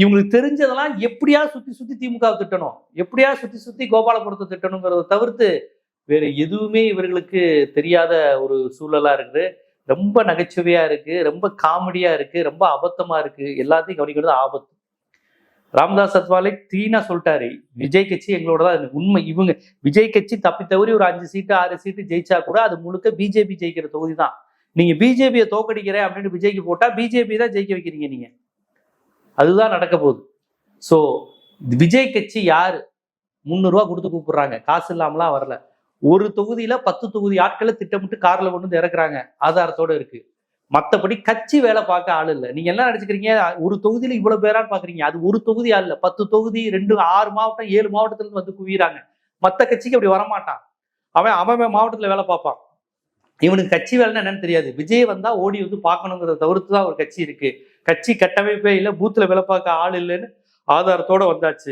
இவங்களுக்கு தெரிஞ்சதெல்லாம் எப்படியா சுத்தி சுத்தி திமுக திட்டணும், எப்படியா சுத்தி சுத்தி கோபாலபுரத்தை திட்டணுங்கிறத தவிர்த்து வேற எதுவுமே இவர்களுக்கு தெரியாத ஒரு சூழலா இருக்குது. ரொம்ப நகைச்சுவையா இருக்கு, ரொம்ப காமெடியா இருக்கு, ரொம்ப அபத்தமா இருக்கு. எல்லாத்தையும் கவனிக்கிறது ஆபத்து. ராமதாஸ் அத்வாலே கிளீனா சொல்லிட்டாரு, விஜய் கட்சி எங்களோட தான் உண்மை. இவங்க விஜய் கட்சி தப்பி தவறி ஒரு 5 சீட்டு 6 சீட்டு ஜெயிச்சா கூட அது முழுக்க பிஜேபி ஜெயிக்கிற தொகுதி தான். நீங்க பிஜேபியை தோக்கடிக்கிறேன் அப்படின்னு விஜய்க்கு போட்டா பிஜேபி தான் ஜெயிக்க வைக்கிறீங்க நீங்க. அதுதான் நடக்க போகுது. சோ விஜய் கட்சி யாரு 300 ரூபா கொடுத்து கூப்பிடுறாங்க, காசு இல்லாமலாம் வரல. ஒரு தொகுதியில 10 தொகுதி ஆட்களை திட்டமிட்டு கார்ல கொண்டு வந்து இறக்குறாங்க, ஆதாரத்தோட இருக்கு. மத்தபடி கட்சி வேலை பார்க்க ஆள் இல்லை. நீங்க என்ன நினைச்சுக்கிறீங்க, ஒரு தொகுதியில இவ்வளவு பேரான்னு பாக்குறீங்க? அது ஒரு தொகுதி ஆள் இல்ல, 10 தொகுதி 2 6 மாவட்டம் 7 மாவட்டத்துல இருந்து வந்து குவிறாங்க. மத்த கட்சிக்கு அப்படி வரமாட்டான். அவன் மாவட்டத்துல வேலை பார்ப்பான். இவனுக்கு கட்சி வேலைன்னா என்னன்னு தெரியாது. விஜய் வந்தா ஓடி வந்து பார்க்கணுங்கிறத தவிர்த்துதான் ஒரு கட்சி இருக்கு. கட்சி கட்டமைப்பே இல்லை, பூத்துல வேலை பார்க்க ஆள் இல்லைன்னு ஆதாரத்தோட வந்தாச்சு.